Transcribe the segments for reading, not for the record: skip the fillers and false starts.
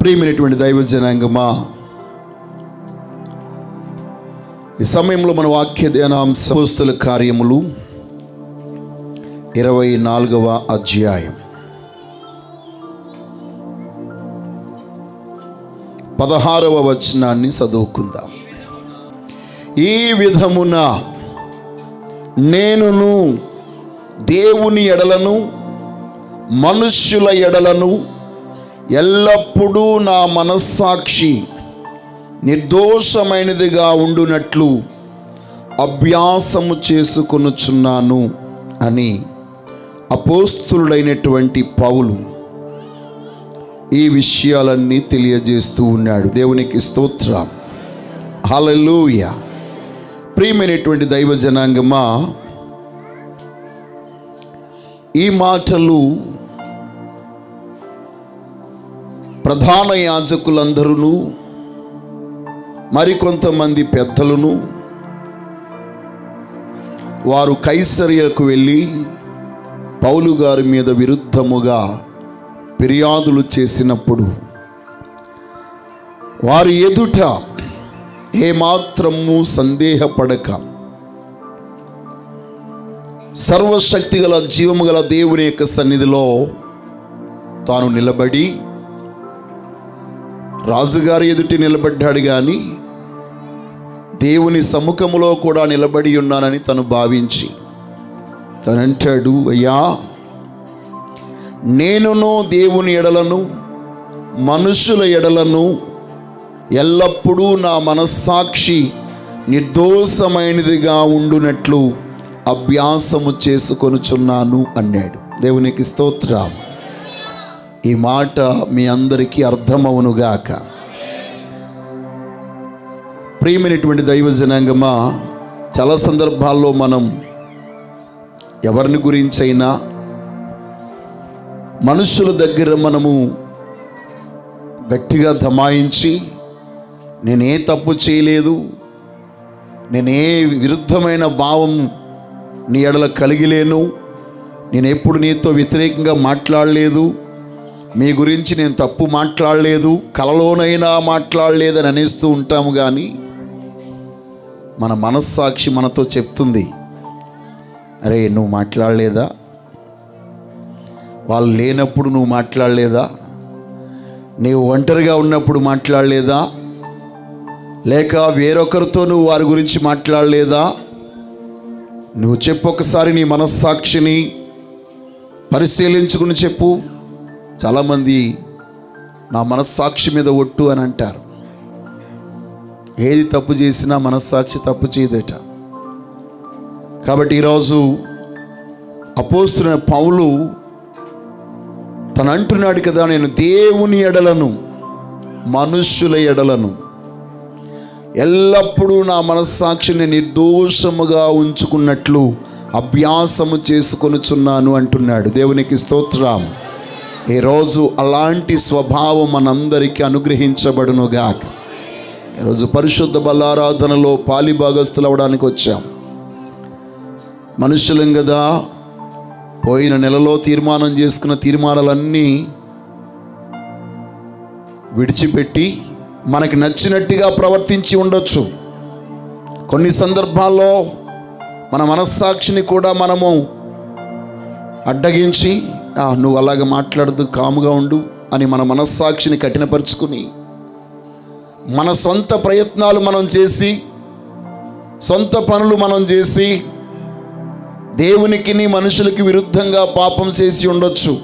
ప్రియమైనటువంటి దైవ జనాంగమా, ఈ సమయంలో మన వాక్య ధ్యానాంశం అపోస్తలుల కార్యములు 24వ అధ్యాయం 16వ వచనాన్ని చదువుకుందాం. ఈ విధమున నేనును దేవుని ఎడలను మనుష్యుల ఎడలను ఎల్లప్పుడూ నా మనస్సాక్షి నిర్దోషమైనదిగా ఉండునట్లు అభ్యాసము చేసుకొనుచున్నాను అని అపోస్తలుడైనటువంటి పౌలు ఈ విషయాలన్నీ తెలియజేస్తూ ఉన్నాడు. దేవునికి స్తోత్రం, హల్లెలూయా. ప్రియమైనటువంటి దైవ జనాంగమా, ఈ మాటలు ప్రధాన యాజకులందరూ మరికొంతమంది పెద్దలను వారు కైసరియకు వెళ్ళి పౌలు గారి మీద విరుద్ధముగా ఫిర్యాదులు చేసినప్పుడు వారి ఎదుట ఏమాత్రము సందేహపడక సర్వశక్తిగల జీవము గల దేవుని యొక్క సన్నిధిలో తాను నిలబడి రాజుగారి ఎదుటి నిలబడ్డాడు, కానీ దేవుని సముఖములో కూడా నిలబడి ఉన్నానని తను భావించి తనంటాడు, అయ్యా, నేనును దేవుని ఎడలను మనుషుల ఎడలను ఎల్లప్పుడూ నా మనస్సాక్షి నిర్దోషమైనదిగా ఉండునట్లు అభ్యాసము చేసుకొనుచున్నాను అన్నాడు. దేవునికి స్తోత్రం. ఈ మాట మీ అందరికీ అర్థమవునుగాక. ప్రియమైనటువంటి దైవ జనాంగమా, చాలా సందర్భాల్లో మనం ఎవరిని గురించైనా మనుషుల దగ్గర మనము గట్టిగా దమాయించి నేనే తప్పు చేయలేదు, నేనే విరుద్ధమైన భావం నీ ఎడల కలిగిలేను, నేను ఎప్పుడు నీతో వ్యతిరేకంగా మాట్లాడలేదు, మీ గురించి నేను తప్పు మాట్లాడలేదు, కలలోనైనా మాట్లాడలేదని అనేస్తూ ఉంటాము. కానీ మన మనస్సాక్షి మనతో చెప్తుంది, అరే నువ్వు మాట్లాడలేదా, వాళ్ళు లేనప్పుడు నువ్వు మాట్లాడలేదా, నీవు ఒంటరిగా ఉన్నప్పుడు మాట్లాడలేదా, లేక వేరొకరితో నువ్వు వారి గురించి మాట్లాడలేదా, నువ్వు చెప్పు, ఒకసారి నీ మనస్సాక్షిని పరిశీలించుకుని చెప్పు. చాలామంది నా మనస్సాక్షి మీద ఒట్టు అని అంటారు. ఏది తప్పు చేసినా మనస్సాక్షి తప్పు చేయదట. కాబట్టి ఈరోజు అపోస్తలుడైన పౌలు తను అంటున్నాడు కదా, నేను దేవుని ఎడలను మనుష్యుల ఎడలను ఎల్లప్పుడూ నా మనస్సాక్షిని నిర్దోషముగా ఉంచుకున్నట్లు అభ్యాసము చేసుకొనుచున్నాను అంటున్నాడు. దేవునికి స్తోత్రం. ఈరోజు అలాంటి స్వభావం మనందరికీ అనుగ్రహించబడునుగాక. ఈరోజు పరిశుద్ధ బలారాధనలో పాలిభాగస్తులు అవ్వడానికి వచ్చాం. మనుషులం కదా, పోయిన నెలలో తీర్మానం చేసుకున్న తీర్మానాలన్నీ విడిచిపెట్టి మనకి నచ్చినట్టుగా ప్రవర్తించి ఉండొచ్చు. కొన్ని సందర్భాల్లో మన మనస్సాక్షిని కూడా మనము అడ్డగించి, నువ్వు అలాగ మాట్లాడదు, కాముగా ఉండు అని మన మనస్సాక్షిని కఠినపరుచుకుని మన సొంత ప్రయత్నాలు మనం చేసి, సొంత పనులు మనం చేసి దేవునికి మనుషులకి విరుద్ధంగా పాపం చేసి ఉండొచ్చు.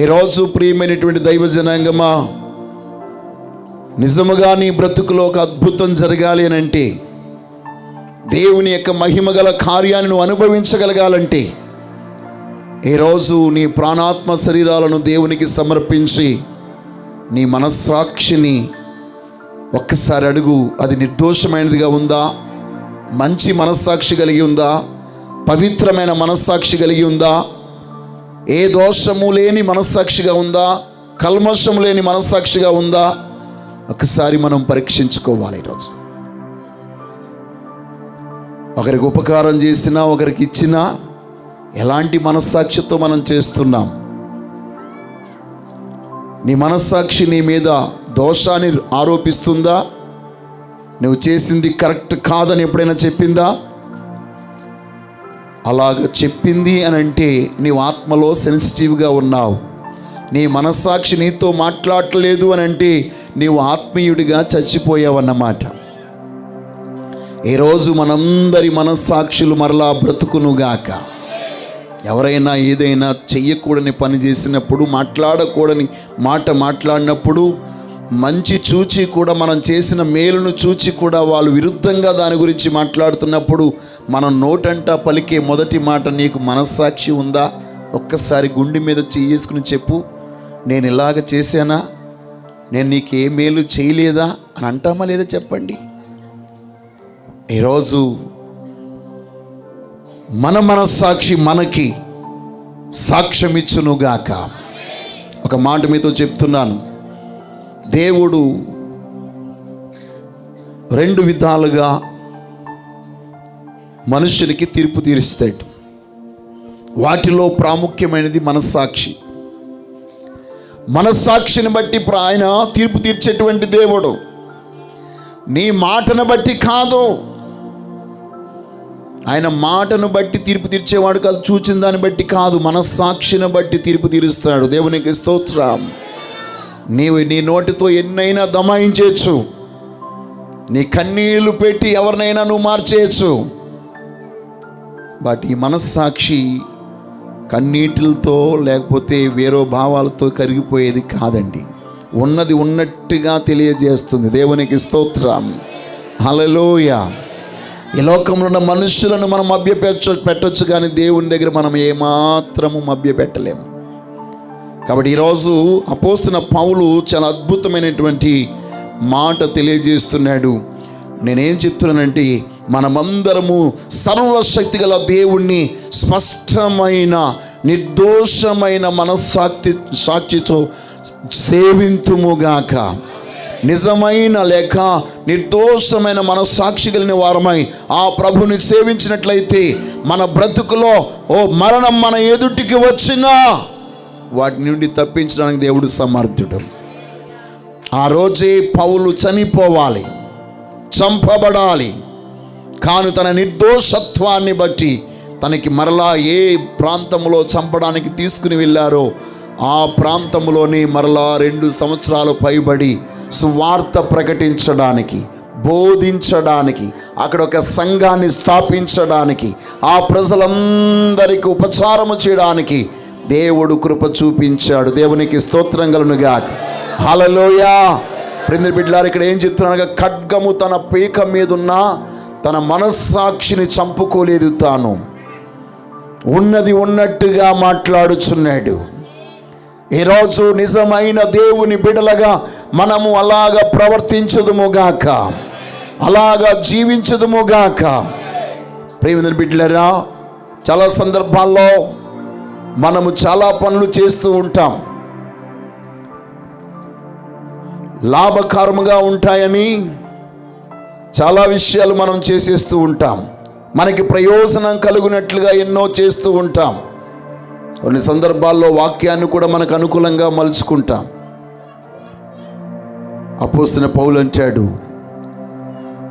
ఈరోజు ప్రియమైనటువంటి దైవ జనాంగమా, నిజముగా నీ బ్రతుకులో ఒక అద్భుతం జరగాలి అని అంటే, దేవుని యొక్క మహిమగల కార్యాన్ని నువ్వు అనుభవించగలగాలంటే, ఈరోజు నీ ప్రాణాత్మ శరీరాలను దేవునికి సమర్పించి నీ మనస్సాక్షిని ఒక్కసారి అడుగు. అది నిర్దోషమైనదిగా ఉందా, మంచి మనస్సాక్షి కలిగి ఉందా, పవిత్రమైన మనస్సాక్షి కలిగి ఉందా, ఏ దోషము లేని మనస్సాక్షిగా ఉందా, కల్మషము లేని మనస్సాక్షిగా ఉందా, ఒకసారి మనం పరీక్షించుకోవాలి. ఈరోజు ఒకరికి ఉపకారం చేసినా, ఒకరికి ఇచ్చినా ఎలాంటి మనస్సాక్షితో మనం చేస్తున్నాం? నీ మనస్సాక్షి నీ మీద దోషాన్ని ఆరోపిస్తుందా? నువ్వు చేసింది కరెక్ట్ కాదని ఎప్పుడైనా చెప్పిందా? అలాగ చెప్పింది అని అంటే నీవు ఆత్మలో సెన్సిటివ్గా ఉన్నావు. నీ మనస్సాక్షి నీతో మాట్లాడలేదు అని అంటే నీవు ఆత్మీయుడిగా చచ్చిపోయావన్నమాట. ఈరోజు మనందరి మనస్సాక్షులు మరలా బ్రతుకునుగాక. ఎవరైనా ఏదైనా చెయ్యకూడని పని చేసినప్పుడు, మాట్లాడకూడని మాట మాట్లాడినప్పుడు, మంచి చూచి కూడా మనం చేసిన మేలును చూచి కూడా వాళ్ళు విరుద్ధంగా దాని గురించి మాట్లాడుతున్నప్పుడు మనం నోటంటా పలికే మొదటి మాట, నీకు మనస్సాక్షి ఉందా? ఒక్కసారి గుండె మీద చేసుకుని చెప్పు, నేను ఇలాగ చేశానా? నేను నీకు ఏ మేలు చేయలేదా అని అంటామా లేదా చెప్పండి. ఈరోజు మన మనస్సాక్షి మనకి సాక్ష్యం ఇచ్చునుగాక. ఒక మాట మీతో చెప్తున్నాను, దేవుడు రెండు విధాలుగా మనుషునికి తీర్పు తీరుస్తాడు. వాటిలో ప్రాముఖ్యమైనది మనస్సాక్షి. మనస్సాక్షిని బట్టి ఆయన తీర్పు తీర్చేటువంటి దేవుడు. నీ మాటను బట్టి కాదు, ఆయన మాటను బట్టి తీర్పు తీర్చేవాడు కాదు, చూచిన దాన్ని బట్టి కాదు, మనస్సాక్షిని బట్టి తీర్పు తీరుస్తాడు. దేవునికి స్తోత్రం. నీవు నీ నోటితో ఎన్నైనా దమాయించవచ్చు, నీ కన్నీళ్లు పెట్టి ఎవరినైనా నువ్వు మార్చేయచ్చు. బట్ ఈ మనస్సాక్షి కన్నీటిలతో లేకపోతే వేరే భావాలతో కరిగిపోయేది కాదండి. ఉన్నది ఉన్నట్టుగా తెలియజేస్తుంది. దేవునికి స్తోత్రం. హల్లెలూయా. ఈ లోకంలో ఉన్న మనుషులను మనం పెట్టొచ్చు, కానీ దేవుని దగ్గర మనం ఏమాత్రము మభ్యపెట్టలేము. కాబట్టి ఈరోజు అపోస్తలుడైన పౌలు చాలా అద్భుతమైనటువంటి మాట తెలియజేస్తున్నాడు. నేనేం చెప్తున్నానంటే, మనమందరము సర్వశక్తి గల దేవుణ్ణి స్పష్టమైన నిర్దోషమైన మనస్సాక్షితో సేవింతుముగాక. నిజమైన లేక నిర్దోషమైన మనస్సాక్షి కలిగిన వారమై ఆ ప్రభుని సేవించినట్లయితే మన బ్రతుకులో మరణం మన ఎదుటికి వచ్చినా వాటి నుండి తప్పించడానికి దేవుడు సమర్థుడు. ఆ రోజే పౌలు చనిపోవాలి, చంపబడాలి. కానీ తన నిర్దోషత్వాన్ని బట్టి తనకి మరలా ఏ ప్రాంతంలో చంపడానికి తీసుకుని వెళ్ళారో ఆ ప్రాంతంలోనే మరలా 2 సంవత్సరాలు పైబడి సువార్త ప్రకటించడానికి, బోధించడానికి, అక్కడ ఒక సంఘాన్ని స్థాపించడానికి, ఆ ప్రజలందరికీ ఉపచారము చేయడానికి దేవుడు కృప చూపించాడు. దేవునికి స్తోత్రం కలుగునుగాక. హల్లెలూయా. ప్రియమైన బిడ్డలారా, ఇక్కడ ఏం చెప్తున్నాడు? ఖడ్గము తన పీక మీదున్న తన మనస్సాక్షిని చంపుకోలేదు, తాను ఉన్నది ఉన్నట్టుగా మాట్లాడుచున్నాడు. ఈరోజు నిజమైన దేవుని బిడ్డలుగా మనము అలాగా ప్రవర్తించదుముగాక, అలాగా జీవించదుముగాక. ప్రియమైన బిడ్డలారా, చాలా సందర్భాల్లో మనము చాలా పనులు చేస్తూ ఉంటాం, లాభకరముగా ఉంటాయని చాలా విషయాలు మనం చేసేస్తూ ఉంటాం, మనకి ప్రయోజనం కలుగునట్లుగా ఎన్నో చేస్తూ ఉంటాం. కొన్ని సందర్భాల్లో వాక్యాన్ని కూడా మనకు అనుకూలంగా మలుచుకుంటాం. అపోస్తలుడైన పౌలు అంటాడు,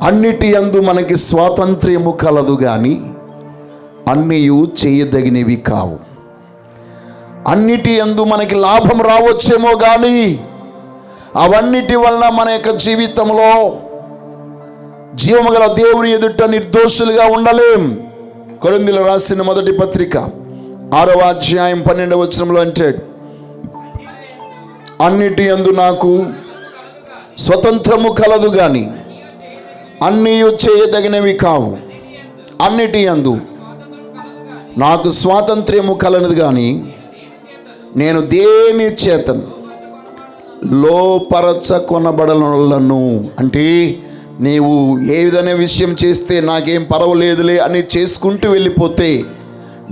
అన్నిటి యందు మనకి స్వాతంత్ర్యము కలదు కానీ అన్నీయు చేయదగినవి కావు. అన్నిటి యందు మనకి లాభం రావచ్చేమో కానీ అవన్నిటి వలన మన యొక్క జీవితంలో జీవము గల దేవుని ఎదుట నిర్దోషులుగా ఉండలేం. కొరింథీయులకు రాసిన మొదటి పత్రిక 6వ అధ్యాయం 12వ వచనంలో అంటాడు, అన్నిటి యందు నాకు స్వతంత్రము కలదు గాని అన్నీయు చేయదగినవి కావు. అన్నిటి యందు నాకు స్వాతంత్ర్యము కలదు కానీ నేను దేని చేతను లోపరచ కొనబడలను. అంటే నీవు ఏ విధమైన విషయం చేస్తే నాకేం పర్వాలేదులే అని చేసుకుంటూ వెళ్ళిపోతే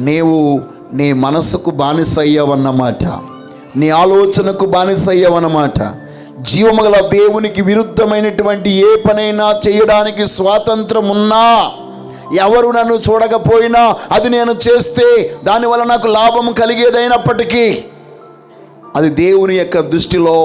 నీవు నీ మనసుకు బానిసయ్యావన్నమాట, నీ ఆలోచనకు బానిసయ్యావన్నమాట. జీవము గల దేవునికి విరుద్ధమైనటువంటి ఏ పనైనా చేయడానికి స్వాతంత్రం ఉన్నా, ఎవరు నన్ను చూడకపోయినా అది నేను చేస్తే దానివల్ల నాకు లాభం కలిగేదైనప్పటికీ అది దేవుని యొక్క దృష్టిలో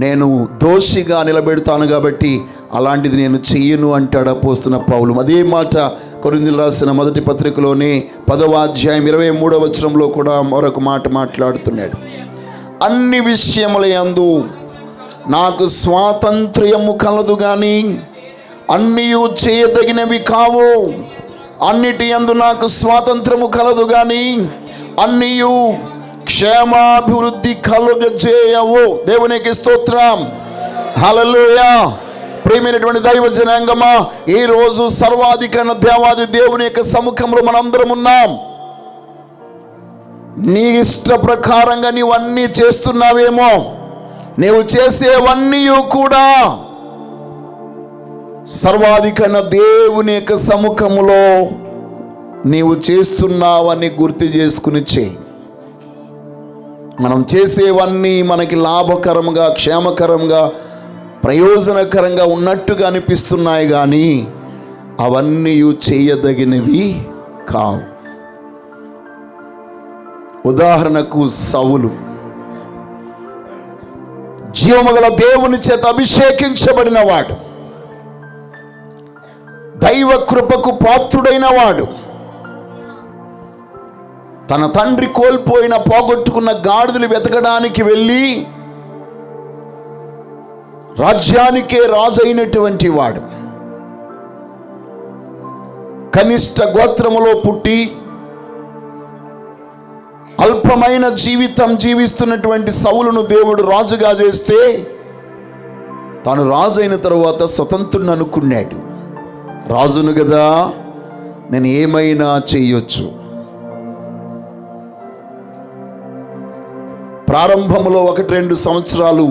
నేను దోషిగా నిలబెడతాను కాబట్టి అలాంటిది నేను చెయ్యను అంటాడు అపోస్తలుడైన పౌలు. అదే మాట కొరింథీయులకు రాసిన మొదటి పత్రికలోని 10వ అధ్యాయం 23వ వచనంలో కూడా మరొక మాట మాట్లాడుతున్నాడు. అన్ని విషయముల యందు నాకు స్వాతంత్ర్యము కలదు కానీ అన్నీయు చేయదగినవి కావు. అన్నిటి యందు నాకు స్వాతంత్రము కలదు కానీ అన్నీయు క్షేమాభివృద్ధి కలుగజేయవు. దేవునికి స్తోత్రం, హల్లెలూయా. ప్రియమైనటువంటి దైవ జనాంగమా, ఈరోజు సర్వాధికారైన దేవాది దేవుని యొక్క సముఖంలో మనందరం ఉన్నాం. నీ ఇష్ట ప్రకారంగా నీవన్నీ చేస్తున్నావేమో, నీవు చేసేవన్నీ కూడా సర్వాధికారైన దేవుని యొక్క సముఖంలో నీవు చేస్తున్నావని గుర్తు చేసుకుని చేయి. మనం చేసేవన్నీ మనకి లాభకరంగా, క్షేమకరంగా, ప్రయోజనకరంగా ఉన్నట్టుగా అనిపిస్తున్నాయి కానీ అవన్నీ చేయదగినవి కావు. ఉదాహరణకు సౌలు జీవముగల దేవుని చేత అభిషేకించబడిన వాడు, దైవ కృపకు పాత్రుడైన వాడు. తన తండ్రి కోల్పోయిన పోగొట్టుకున్న గాడిదలు వెతకడానికి వెళ్ళి రాజ్యానికే రాజైనటువంటి వాడు. కనిష్ట గోత్రములో పుట్టి అల్పమైన జీవితం జీవిస్తున్నటువంటి సౌలును దేవుడు రాజుగా చేస్తే తాను రాజు అయిన తరువాత స్వతంత్రుని అనుకున్నాడు. రాజును కదా, నేను ఏమైనా చేయొచ్చు. ప్రారంభంలో 1-2 సంవత్సరాలు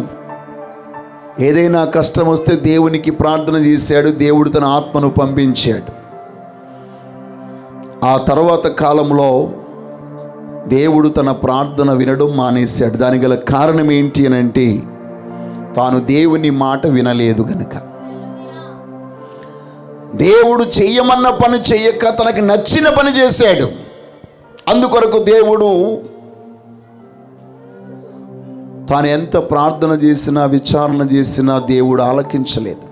ఏదైనా కష్టం వస్తే దేవునికి ప్రార్థన చేశాడు. దేవుడు తన ఆత్మను పంపించాడు. ఆ తర్వాత కాలంలో దేవుడు తన ప్రార్థన వినడం మానేశాడు. దానికి గల కారణం ఏంటి అని అంటే, తాను దేవుని మాట వినలేదు గనుక. దేవుడు చెయ్యమన్న పని చెయ్యక తనకి నచ్చిన పని చేశాడు. అందుకొరకు దేవుడు తాను ఎంత ప్రార్థన చేసినా, విచారణ చేసినా దేవుడు ఆలకించలేదు.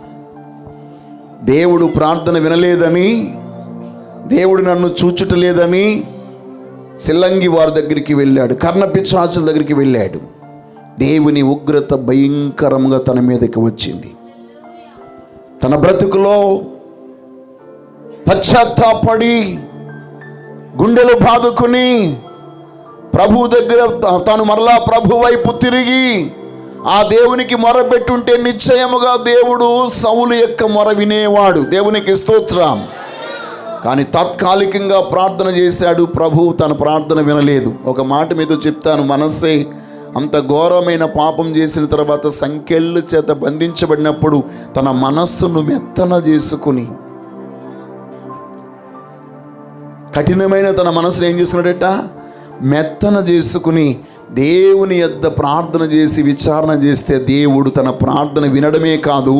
దేవుడు ప్రార్థన వినలేదని, దేవుడు నన్ను చూచుటలేదని సిల్లంగి వారి దగ్గరికి వెళ్ళాడు, కర్ణపిశాచుల దగ్గరికి వెళ్ళాడు. దేవుని ఉగ్రత భయంకరంగా తన మీదకి వచ్చింది. తన బ్రతుకులో పశ్చాత్తాపడి గుండెలు బాదుకుని ప్రభు దగ్గర తాను మరలా ప్రభు వైపు తిరిగి ఆ దేవునికి మొరపెట్టుంటే నిశ్చయముగా దేవుడు సౌలు యొక్క మొర వినేవాడు. దేవునికి స్తోత్రం. కానీ తాత్కాలికంగా ప్రార్థన చేశాడు, ప్రభు తన ప్రార్థన వినలేదు. ఒక మాట మీతో చెప్తాను, మనస్సే అంత ఘోరమైన పాపం చేసిన తర్వాత సంకెళ్ళ చేత బంధించబడినప్పుడు తన మనస్సును మెత్తన చేసుకుని, కఠినమైన తన మనసును ఏం చేసుకున్నాడట, మెత్తన చేసుకుని దేవుని యొద్ద ప్రార్థన చేసి విచారణ చేస్తే దేవుడు తన ప్రార్థన వినడమే కాదు,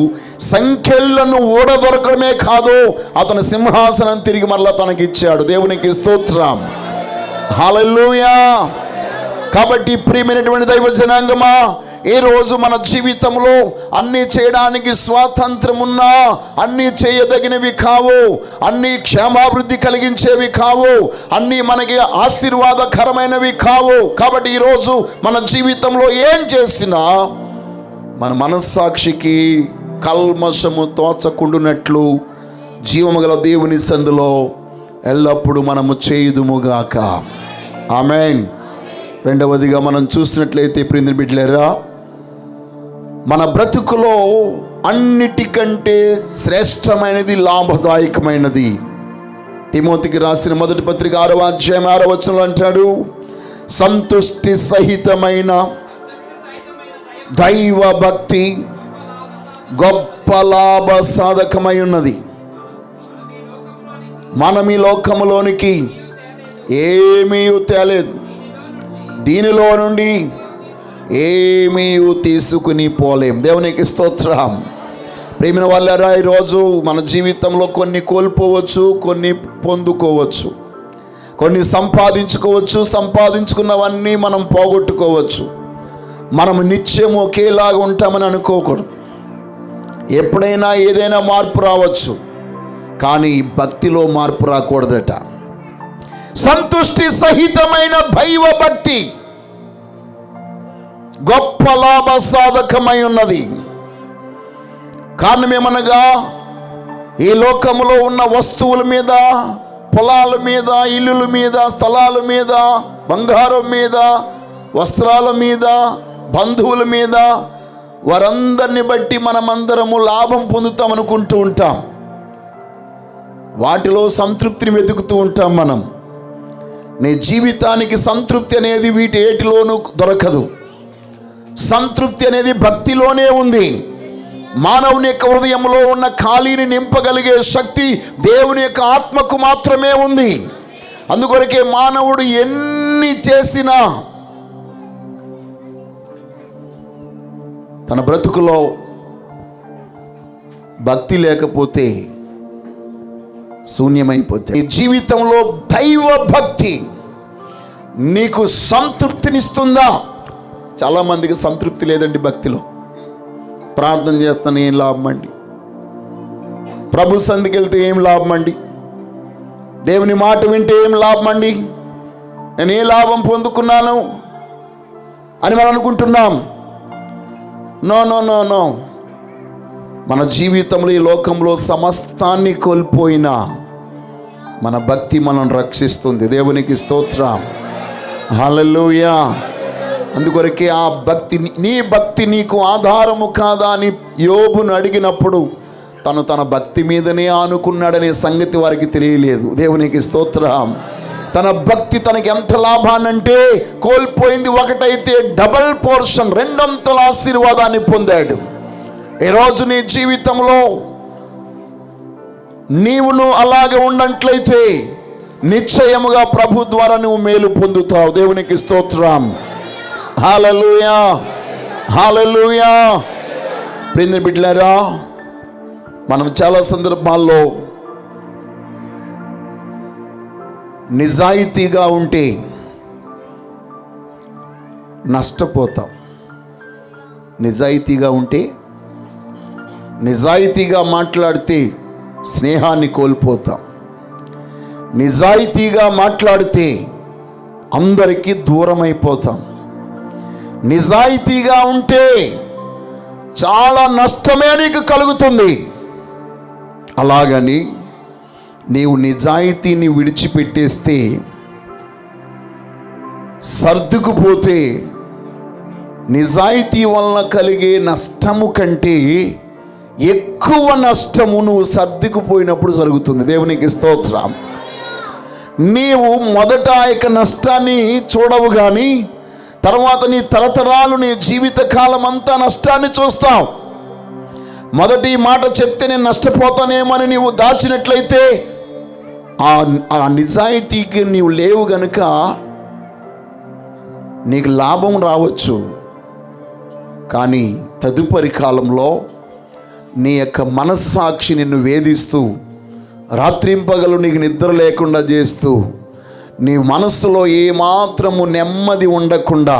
సంఖ్యలను ఊడదొరకడమే కాదు, అతని సింహాసనం తిరిగి మరలా తనకిచ్చాడు. దేవునికి స్తోత్రం, హల్లెలూయా. కాబట్టి ప్రియమైనటువంటి దైవ జనాంగమా, ఈ రోజు మన జీవితంలో అన్నీ చేయడానికి స్వాతంత్రం ఉన్నా అన్నీ చేయదగినవి కావు, అన్నీ క్షేమాభివృద్ధి కలిగించేవి కావు, అన్నీ మనకి ఆశీర్వాదకరమైనవి కావు. కాబట్టి ఈరోజు మన జీవితంలో ఏం చేసినా మన మనస్సాక్షికి కల్మషము తోచకుండునట్లు జీవముగల దేవుని సన్నిధిలో ఎల్లప్పుడూ మనము చేయుదుముగాక. ఆమేన్. రెండవదిగా మనం చూసినట్లయితే ప్రియమైన బిడ్డలారా, మన బ్రతుకులో అన్నిటికంటే శ్రేష్టమైనది, లాభదాయకమైనది తిమోతికి రాసిన మొదటి పత్రిక 6వ అధ్యాయం 6వ వచనంలో అంటాడు, సంతుష్టి సహితమైన దైవ భక్తి గొప్ప లాభ సాధకమై ఉన్నది. మనం ఈ లోకములోనికి ఏమీ తేలేదు, దీనిలో నుండి ఏమీ తీసుకుని పోలేం. దేవునికి స్తోత్రం. ప్రియమైన వాళ్ళారా, ఈరోజు మన జీవితంలో కొన్ని కోల్పోవచ్చు, కొన్ని పొందుకోవచ్చు, కొన్ని సంపాదించుకోవచ్చు, సంపాదించుకున్నవన్నీ మనం పోగొట్టుకోవచ్చు. మనము నిత్యం ఒకేలాగా ఉంటామని అనుకోకూడదు. ఎప్పుడైనా ఏదైనా మార్పు రావచ్చు, కానీ భక్తిలో మార్పు రాకూడదట. సంతుష్టి సహితమైన దైవ భక్తి గొప్ప లాభ సాధకమై ఉన్నది. కారణమేమనగా ఈ లోకములో ఉన్న వస్తువుల మీద, పొలాల మీద, ఇల్లుల మీద, స్థలాల మీద, బంగారం మీద, వస్త్రాల మీద, బంధువుల మీద, వారందరిని బట్టి మనమందరము లాభం పొందుతాం అనుకుంటూ ఉంటాం. వాటిలో సంతృప్తిని వెతుకుతూ ఉంటాం. మనం నీ జీవితానికి సంతృప్తి అనేది వీటిలోనూ దొరకదు. సంతృప్తి అనేది భక్తిలోనే ఉంది. మానవుని యొక్క హృదయంలో ఉన్న ఖాళీని నింపగలిగే శక్తి దేవుని యొక్క ఆత్మకు మాత్రమే ఉంది. అందుకొరకే మానవుడు ఎన్ని చేసినా తన బ్రతుకులో భక్తి లేకపోతే శూన్యమైపోతే. ఈ జీవితంలో దైవ భక్తి నీకు సంతృప్తినిస్తుందా? చాలామందికి సంతృప్తి లేదండి భక్తిలో. ప్రార్థన చేస్తాను, ఏం లాభం అండి? ప్రభు సన్నిధికి వెళ్తే ఏం లాభం అండి? దేవుని మాట వింటే ఏం లాభం అండి? నేను ఏ లాభం పొందుకున్నాను అని మనం అనుకుంటున్నాం. No no no no. మన జీవితంలో ఈ లోకంలో సమస్తాన్ని కోల్పోయినా మన భక్తి మనం రక్షిస్తుంది. దేవునికి స్తోత్రం, హల్లెలూయా. అందుకొరకే ఆ భక్తి, నీ భక్తి నీకు ఆధారము కాదా అని యోబును అడిగినప్పుడు తన భక్తి మీదనే ఆనుకున్నాడనే సంగతి వారికి తెలియలేదు. దేవునికి స్తోత్రం. తన భక్తి తనకి ఎంత లాభాన్నంటే కోల్పోయింది ఒకటైతే డబల్ పోర్షన్, రెండంతల ఆశీర్వాదాన్ని పొందాడు. ఈరోజు నీ జీవితంలో నీవును అలాగే ఉన్నట్లయితే నిశ్చయముగా ప్రభు ద్వారా నువ్వు మేలు పొందుతావు. దేవునికి స్తోత్రం, హల్లెలూయా, హల్లెలూయా. ప్రియమైన బిడ్డలారా, మనం చాలా సందర్భాల్లో నిజాయితీగా ఉంటే నష్టపోతాం. నిజాయితీగా ఉంటే, నిజాయితీగా మాట్లాడితే స్నేహాన్ని కోల్పోతాం. నిజాయితీగా మాట్లాడితే అందరికీ దూరం అయిపోతాం. నిజాయితీగా ఉంటే చాలా నష్టమే నీకు కలుగుతుంది. అలాగని నీవు నిజాయితీని విడిచిపెట్టేస్తే, సర్దుకుపోతే నిజాయితీ వలన కలిగే నష్టము కంటే ఎక్కువ నష్టము నువ్వు సర్దుకుపోయినప్పుడు జరుగుతుంది. దేవునికి స్తోత్రం. నీవు మొదట యొక్క నష్టాన్ని చూడవు, కానీ తర్వాత నీ తరతరాలు, నీ జీవితకాలం అంతా నష్టాన్ని చూస్తావు. మొదటి మాట చెప్తే నేను నష్టపోతానేమని నీవు దాచినట్లయితే ఆ నిజాయితీకి నీవు లేవు గనుక నీకు లాభం రావచ్చు, కానీ తదుపరి కాలంలో నీ యొక్క మనస్సాక్షి నిన్ను వేధిస్తూ, రాత్రింపగలు నీకు నిద్ర లేకుండా చేస్తూ, నీ మనస్సులో ఏమాత్రము నెమ్మది ఉండకుండా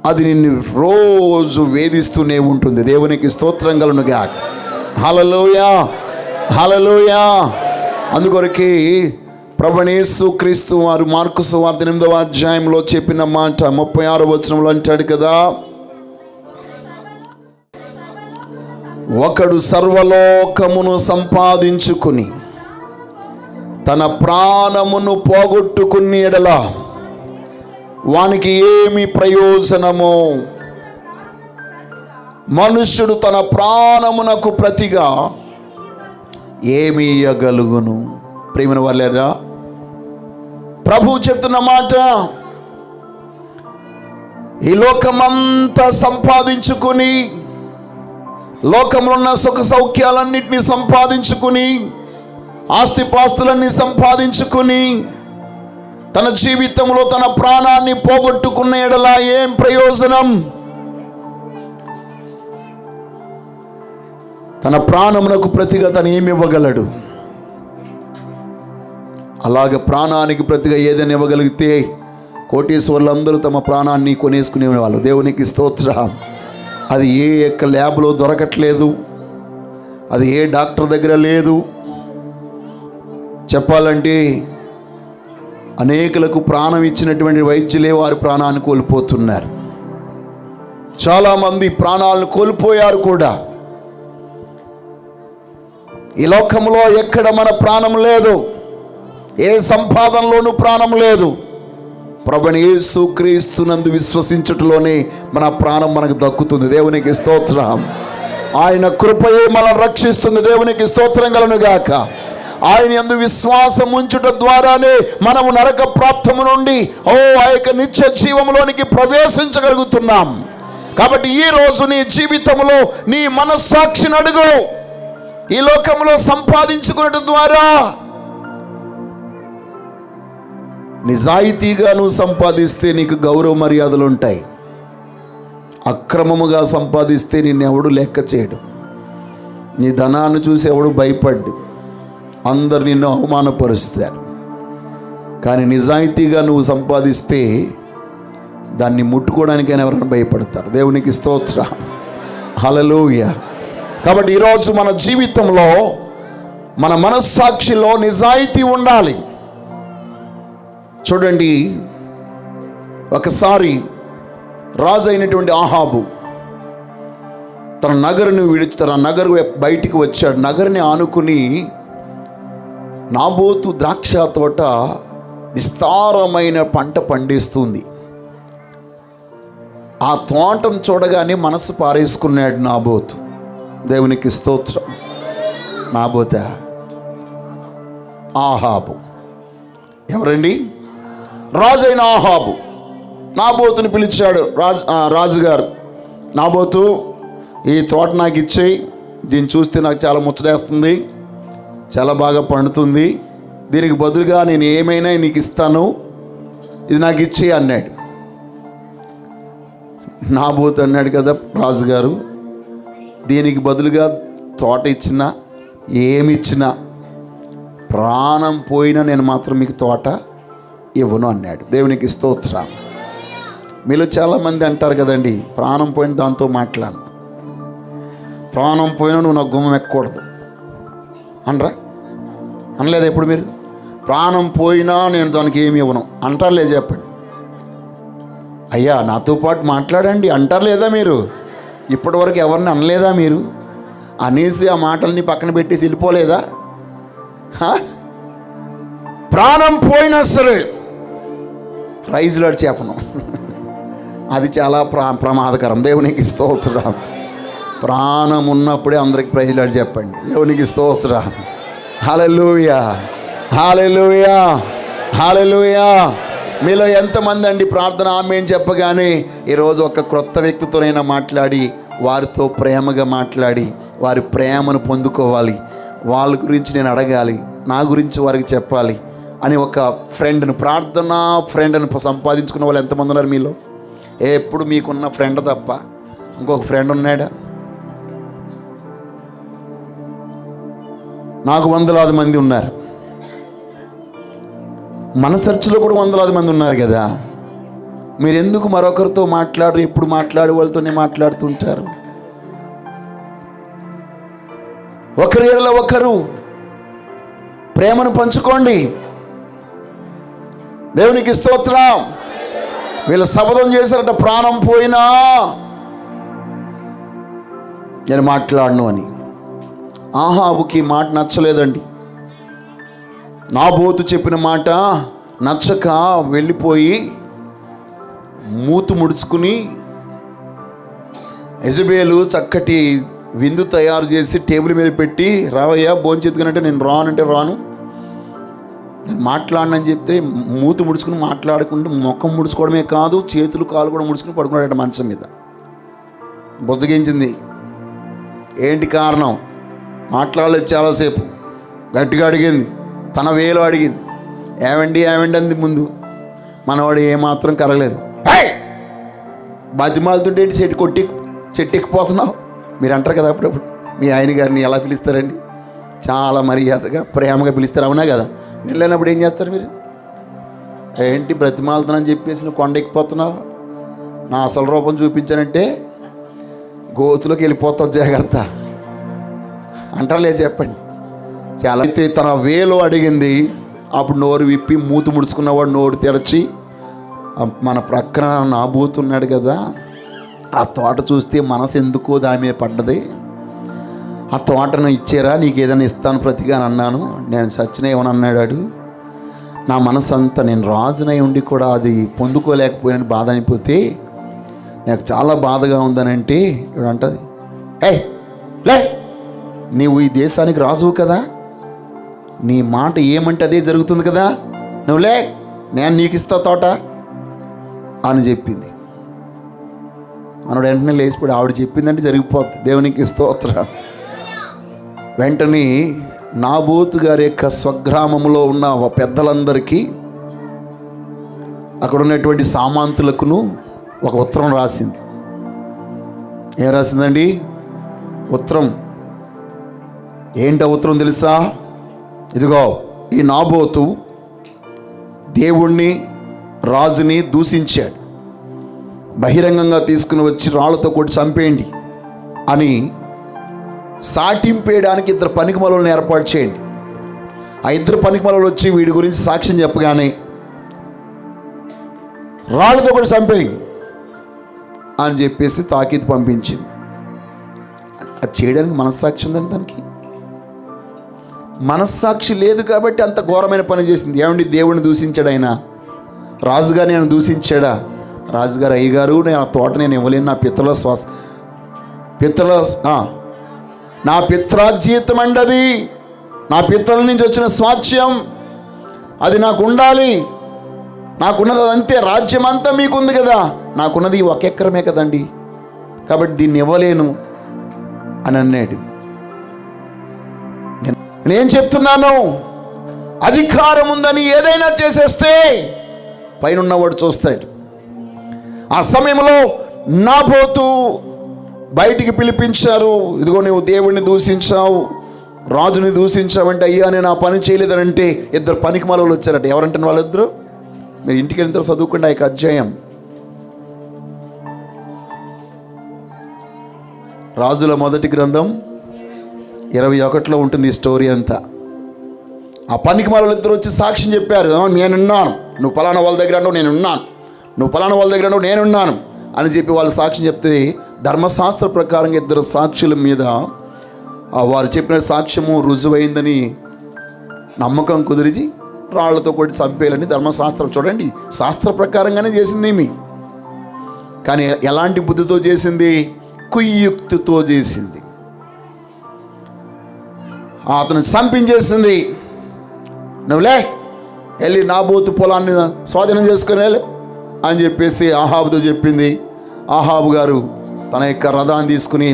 అది నిన్ను రోజు వేధిస్తూనే ఉంటుంది. దేవునికి స్తోత్రం కలుగునుగా. హల్లెలూయా, హల్లెలూయా. అందుకొరకే ప్రభువైన యేసు క్రీస్తు వారు మార్కు సువార్త 8వ అధ్యాయంలో చెప్పిన మాట 36వ వచనంలో అంటాడు కదా, ఒకడు సర్వలోకమును సంపాదించుకుని తన ప్రాణమును పోగొట్టుకుని ఎడల వానికి ఏమి ప్రయోజనము? మనుష్యుడు తన ప్రాణమునకు ప్రతిగా ఏమి ఇయ్యగలుగును? ప్రియమైన వాళ్ళేరా, ప్రభు చెప్తున్న మాట, ఈ లోకమంతా సంపాదించుకుని, లోకంలో ఉన్న సుఖ సౌఖ్యాలన్నింటినీ సంపాదించుకుని, ఆస్తిపాస్తులన్నీ సంపాదించుకుని, తన జీవితంలో తన ప్రాణాన్ని పోగొట్టుకున్న ఎడల ఏం ప్రయోజనం? తన ప్రాణమునకు ప్రతిగా తను ఏమి ఇవ్వగలడు? అలాగ ప్రాణానికి ప్రతిగా ఏదైనా ఇవ్వగలిగితే కోటీశ్వర్లందరూ తమ ప్రాణాన్ని కొనేసుకునేవాళ్ళు. దేవునికి స్తోత్రం. అది ఏ యొక్క ల్యాబ్లో దొరకట్లేదు, అది ఏ డాక్టర్ దగ్గర లేదు. చెప్పాలంటే అనేకులకు ప్రాణం ఇచ్చినటువంటి వైద్యులే వారి ప్రాణాన్ని కోల్పోతున్నారు. చాలామంది ప్రాణాలను కోల్పోయారు కూడా. ఈ లోకంలో ఎక్కడ మన ప్రాణం లేదు, ఏ సంపాదనలోనూ ప్రాణం లేదు. ప్రభువైన యేసు క్రీస్తునందు విశ్వసించుటలోనే మన ప్రాణం మనకు దక్కుతుంది. దేవునికి స్తోత్రం. ఆయన కృపయే మనం రక్షిస్తుంది. దేవునికి స్తోత్రం కలుగును గాక. ఆయన యందు విశ్వాసం ఉంచుట ద్వారానే మనము నరక ప్రాప్తము నుండి ఆ యొక్క నిత్య జీవములోనికి ప్రవేశించగలుగుతున్నాం. కాబట్టి ఈ రోజు నీ జీవితంలో నీ మనస్సాక్షిని అడుగు. ఈ లోకంలో సంపాదించుకునడం ద్వారా నిజాయితీగా నువ్వు సంపాదిస్తే నీకు గౌరవ మర్యాదలు ఉంటాయి. అక్రమముగా సంపాదిస్తే నిన్నెవడు లెక్క చేయడు. నీ ధనాన్ని చూసి ఎవడు భయపడ్డు, అందరు నిన్ను అవమానపరుస్తారు. కానీ నిజాయితీగా నువ్వు సంపాదిస్తే దాన్ని ముట్టుకోవడానికైనా ఎవరైనా భయపడతారు. దేవునికి స్తోత్రం. హల్లెలూయా. కాబట్టి ఈరోజు మన జీవితంలో మన మనస్సాక్షిలో నిజాయితీ ఉండాలి. చూడండి, ఒకసారి రాజు అయినటువంటి ఆహాబు తన నగరుని విడిచి తన నగరు బయటికి వచ్చాడు. నగరుని ఆనుకుని నాబోతు ద్రాక్ష తోట విస్తారమైన పంట పండిస్తుంది. ఆ తోటను చూడగానే మనసు పారేసుకున్నాడు నాబోతు. దేవునికి స్తోత్రం. నాబోత ఆహాబు ఎవరండి? రాజు అయిన ఆహాబు నాబోతుని పిలిచాడు. రాజుగారు, నాబోతు, ఈ తోట నాకు ఇచ్చేయి, దీన్ని చూస్తే నాకు చాలా ముచ్చటేస్తుంది, చాలా బాగా పండుతుంది, దీనికి బదులుగా నేను ఏమైనా నీకు ఇస్తాను, ఇది నాకు ఇచ్చేయి అన్నాడు. నాబోతు అన్నాడు కదా, రాజుగారు, దీనికి బదులుగా తోట ఇచ్చినా ఏమి ఇచ్చినా ప్రాణం పోయినా నేను మాత్రం మీకు తోట ఇవ్వను అన్నాడు. దేవునికి స్తోత్రం. మీలో చాలామంది అంటారు కదండి, ప్రాణం పోయిన దాంతో మాట్లాడు, ప్రాణం పోయినా నువ్వు నాకు గుమ్మం ఎక్కకూడదు అనరా? అనలేదా ఎప్పుడు మీరు? ప్రాణం పోయినా నేను దానికి ఏమి ఇవ్వను అంటారు లేదా? చెప్పండి అయ్యా, నాతో పాటు మాట్లాడండి అంటారు లేదా మీరు? ఇప్పటివరకు ఎవరిని అనలేదా మీరు? అనేసి ఆ మాటల్ని పక్కన పెట్టేసి వెళ్ళిపోలేదా? ప్రాణం పోయినా సరే ప్రైజ్లాడు చెప్పను, అది చాలా ప్రమాదకరం. దేవునికి స్తోత్రం. ప్రాణం ఉన్నప్పుడే అందరికి ప్రైజ్లాడు చెప్పండి. దేవునికి స్తోత్రం. హల్లెలూయా, హల్లెలూయా, హల్లెలూయా. మీలో ఎంతమంది అండి ప్రార్థన ఆమేన్ చెప్పగానే ఈరోజు ఒక క్రొత్త వ్యక్తితోనైనా మాట్లాడి వారితో ప్రేమగా మాట్లాడి వారి ప్రేమను పొందుకోవాలి, వాళ్ళ గురించి నేను అడగాలి, నా గురించి వారికి చెప్పాలి అని ఒక ఫ్రెండ్ను, ప్రార్థన ఫ్రెండ్ను సంపాదించుకున్న వాళ్ళు ఎంతమంది ఉన్నారు మీలో? ఎప్పుడు మీకున్న ఫ్రెండ్ తప్ప ఇంకొక ఫ్రెండ్ ఉన్నాడా? నాకు వందలాది మంది ఉన్నారు, మన చర్చిలో కూడా వందలాది మంది ఉన్నారు కదా. మీరు ఎందుకు మరొకరితో మాట్లాడరు? ఎప్పుడు మాట్లాడే వాళ్ళతోనే మాట్లాడుతుంటారు. ఒకరి ఎడల ఒకరు ప్రేమను పంచుకోండి. దేవునికి స్తోత్రం. వీళ్ళు శపథం చేశారట, ప్రాణం పోయినా నేను మాట్లాడను అని. ఆహాబుకి మాట నచ్చలేదండి. నాబోతు చెప్పిన మాట నచ్చక వెళ్ళిపోయి మూతు ముడుచుకుని యెజబేలు చక్కటి విందు తయారు చేసి టేబుల్ మీద పెట్టి, రావయ్యా భోంచేతుకునంటే నేను రానంటే రాను, నేను మాట్లాడనని చెప్తే మూతు ముడుచుకుని మాట్లాడుకుంటూ ముఖం ముడుచుకోవడమే కాదు చేతులు కాలు కూడా ముడుచుకుని పడుకున్నాడట మంచం మీద. బుజ్జగించింది. ఏంటి కారణం? మాట్లాడలేదు చాలాసేపు. గట్టిగా అడిగింది, తన వేలు అడిగింది, ఏమండి ఏమండి అంది. ముందు మనవాడు ఏమాత్రం కరగలేదు. బతిమాలుతుంటే చెట్టు ఎక్కిపోతున్నావు మీరు అంటారు కదా అప్పుడప్పుడు. మీ ఆయన గారిని ఎలా పిలుస్తారండి? చాలా మర్యాదగా ప్రేమగా పిలుస్తారు, అవునా కదా? వెళ్ళినప్పుడు ఏం చేస్తారు మీరు? ఏంటి బ్రతిమాలుతానని చెప్పేసి నువ్వు కొండ ఎక్కిపోతున్నావు, నా అసలు రూపం చూపించానంటే గోతులోకి వెళ్ళిపోతావు, జాగ్రత్త అంటారులే. చెప్పండి. చాలా అయితే తన వేలో అడిగింది. అప్పుడు నోరు విప్పి మూతి ముడుచుకున్నవాడు నోరు తెరచి, మన ప్రక్కన నాబోతున్నాడు కదా, ఆ తోట చూస్తే మనసు ఎందుకో దాని మీద పడ్డది, ఆ తోటను ఇచ్చారా, నీకు ఏదైనా ఇస్తాను ప్రతిగా అని అన్నాను. నేను సచిన ఏమని అన్నాడు, నా మనసు అంతా నేను రాజునై ఉండి కూడా అది పొందుకోలేకపోయినని బాధ అనిపోతే నాకు చాలా బాధగా ఉందని అంటే ఇప్పుడు అంటది, లే నీవు ఈ దేశానికి రాజువు కదా, నీ మాట ఏమంటే అదే జరుగుతుంది కదా, నువ్వు లే నేను నీకు ఇస్తా తోట అని చెప్పింది. మనోడు వెంటనే లేచిపోయి ఆవిడ చెప్పిందంటే జరిగిపోద్ది. దేవునికి స్తోత్రం. వెంటనే నాబోతు గారి యొక్క స్వగ్రామంలో ఉన్న పెద్దలందరికీ, అక్కడ ఉన్నటువంటి సామంతులకును ఒక ఉత్తరం రాసింది. ఏం రాసిందండి? ఉత్తరం. ఏంటి ఉత్తరం తెలుసా? ఇదిగో, ఈ నాబోతు దేవుణ్ణి రాజుని దూషించాడు, బహిరంగంగా తీసుకుని వచ్చి రాళ్లతో కొట్టి చంపేయండి అని సాటింపేయడానికి 2 పనికిమాలను ఏర్పాటు చేయండి. ఆ 2 పనికిమాలు వచ్చి వీడి గురించి సాక్ష్యం చెప్పగానే రాళ్ళతో కూడా చంపేయండి అని చెప్పేసి తాకీదు పంపించింది. అది చేయడానికి మనస్సాక్షి ఉందండి. దానికి మనస్సాక్షి లేదు కాబట్టి అంత ఘోరమైన పని చేసింది. ఏమండి, దేవుడిని దూషించాడు ఆయన, రాజుగారిని ఆయన దూషించాడా? రాజుగారు, అయ్యగారు నేను ఆ తోట నేను ఇవ్వలేను, నా పిత్రార్జితం అండి, అది నా పిత్రుల నుంచి వచ్చిన స్వాస్థ్యం, అది నాకు ఉండాలి, నాకున్నది అంతే, రాజ్యం అంతా మీకుంది కదా, నాకున్నది 1 ఎకరమే కదండి, కాబట్టి దీన్ని ఇవ్వలేను అని అన్నాడు. నేనేం చెప్తున్నాను, అధికారం ఉందని ఏదైనా చేసేస్తే పైన ఉన్నవాడు చూస్తాడు. ఆ సమయంలో నాబోతు బయటికి పిలిపించారు. ఇదిగో నువ్వు దేవుడిని దూషించావు, రాజుని దూషించావంటే, అయ్యా నేను ఆ పని చేయలేదనంటే 2 పనికిమాలోళ్ళు వచ్చారట. ఎవరంటే వాళ్ళిద్దరు, మీరు ఇంటికి వెళ్ళిన తర్వాత చదువుకోండి ఆ యొక్క అధ్యాయం. రాజుల మొదటి గ్రంథం 21లో ఉంటుంది ఈ స్టోరీ అంతా. ఆ పనికిమాలోళ్ళు ఇద్దరు వచ్చి సాక్ష్యం చెప్పారు, నేనున్నాను, నువ్వు పలానా వాళ్ళ దగ్గర అంటావు నేనున్నాను, నువ్వు పలానా వాళ్ళ దగ్గర అంటావు నేనున్నాను అని చెప్పి వాళ్ళు సాక్ష్యం చెప్తే, ధర్మశాస్త్ర ప్రకారంగా 2 సాక్షుల మీద వారు చెప్పిన సాక్ష్యము రుజువైందని నమ్మకం కుదిరి రాళ్లతో కొట్టి చంపేయాలని ధర్మశాస్త్రం. చూడండి, శాస్త్ర ప్రకారంగానే చేసింది ఏమి, కానీ ఎలాంటి బుద్ధితో చేసింది? కుయుక్తితో చేసింది. అతను చంపించేసింది. నువ్వులే వెళ్ళి నాబోతు పొలాన్ని స్వాధీనం చేసుకుని వెళ్ళి అని చెప్పేసి ఆహాబుతో చెప్పింది. ఆహాబు గారు తన యొక్క రథాన్ని తీసుకుని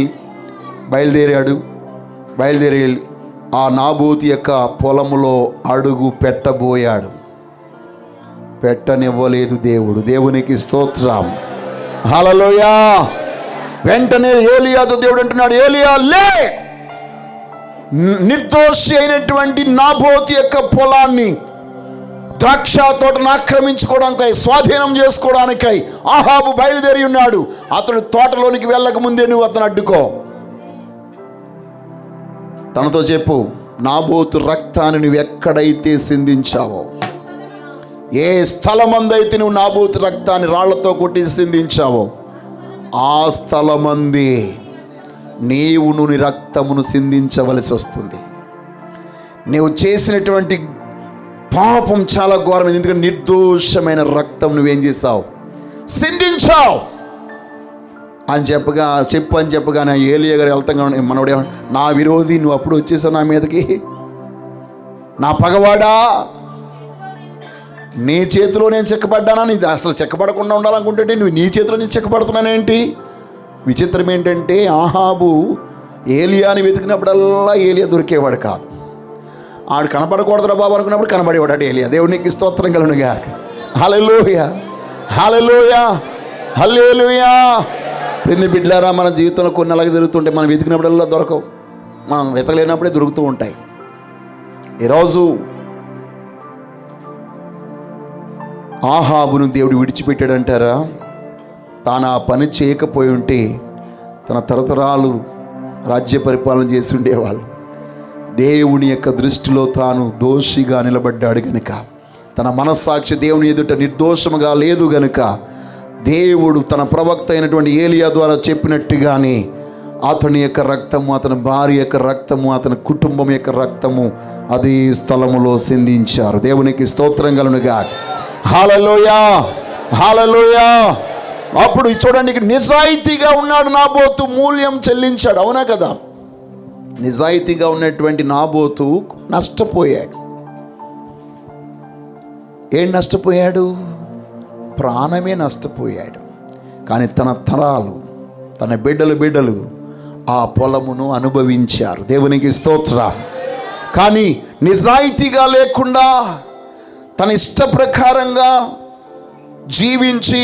బయలుదేరి ఆ నాబోతు యొక్క పొలములో అడుగు పెట్టబోయాడు. పెట్టనివ్వలేదు దేవుడు. దేవునికి స్తోత్రం, హల్లెలూయా. వెంటనే ఏలియాతో దేవుడు అంటున్నాడు, ఏలియా లే, నిర్దోషి అయినటువంటి నాబోతు యొక్క పొలాన్ని, ద్రాక్ష తోటను ఆక్రమించుకోవడానికై, స్వాధీనం చేసుకోవడానికై ఆహాబు బయలుదేరి ఉన్నాడు. అతడు తోటలోనికి వెళ్ళక ముందే నువ్వు అతను అడ్డుకో. తనతో చెప్పు, నాబోతు రక్తాన్ని నువ్వు ఎక్కడైతే సిందించావో, ఏ స్థలమందైతే నువ్వు నాబోతు రక్తాన్ని రాళ్లతో కొట్టి సిందించావో, ఆ స్థలమందే నీవు నీ రక్తమును సిందించవలసి వస్తుంది. నీవు చేసినటువంటి పాపం చాలా ఘోరమైంది. ఎందుకంటే నిర్దోషమైన రక్తం నువ్వేం చేసావు? సిందించావు అని చెప్పగానే ఏలియా గారు వెళ్తాగా మనోడే, నా విరోధి నువ్వు అప్పుడు వచ్చేసావు నా మీదకి, నా పగవాడా, నీ చేతిలో నేను చెక్కబడ్డానా? నీ అసలు చెక్కబడకుండా ఉండాలనుకుంటే నువ్వు నీ చేతిలో నేను చెక్కబడుతున్నానేంటి? విచిత్రం ఏంటంటే ఆహాబు ఏలియాని వెతికినప్పుడల్లా ఏలియా దొరికేవాడు కాదు. ఆడు కనపడకూడదురా బాబు అనుకున్నప్పుడు కనబడేవాడు ఏలియా. దేవునికి స్తోత్రం కలుగునుగా. హల్లెలూయా, హల్లెలూయా, హల్లెలూయా. ప్రింది బిడ్డలారా, మన జీవితంలో కొన్ని అలాగే జరుగుతుంటాయి. మనం వెతికినప్పుడల్లా దొరకవు, మనం వెతకలేనప్పుడే దొరుకుతూ ఉంటాయి. ఈరోజు ఆహాబును దేవుడు విడిచిపెట్టాడంటారా? తాను ఆ పని చేయకపోయి ఉంటే తన తరతరాలు రాజ్య పరిపాలన చేసి ఉండేవాళ్ళు. దేవుని యొక్క దృష్టిలో తాను దోషిగా నిలబడ్డాడు గనుక, తన మనస్సాక్షి దేవుని ఎదుట నిర్దోషముగా లేదు గనుక, దేవుడు తన ప్రవక్త అయినటువంటి ఏలియా ద్వారా చెప్పినట్టుగానే అతని యొక్క రక్తము, అతని భార్య యొక్క రక్తము, అతని కుటుంబం యొక్క రక్తము అదే స్థలములో సిందించారు. దేవునికి స్తోత్రం కలుగునుగా. హల్లెలూయా, హల్లెలూయా. అప్పుడు చూడండి, నిజాయితీగా ఉన్నాడు నాబోతు, మూల్యం చెల్లించాడు. అవునా కదా? నిజాయితీగా ఉన్నటువంటి నాబోతు నష్టపోయాడు. ఏం నష్టపోయాడు? ప్రాణమే నష్టపోయాడు. కానీ తన తరాలు, తన బిడ్డలు ఆ పొలమును అనుభవించారు. దేవునికి స్తోత్రం. కానీ నిజాయితీగా లేకుండా తన ఇష్ట ప్రకారంగా జీవించి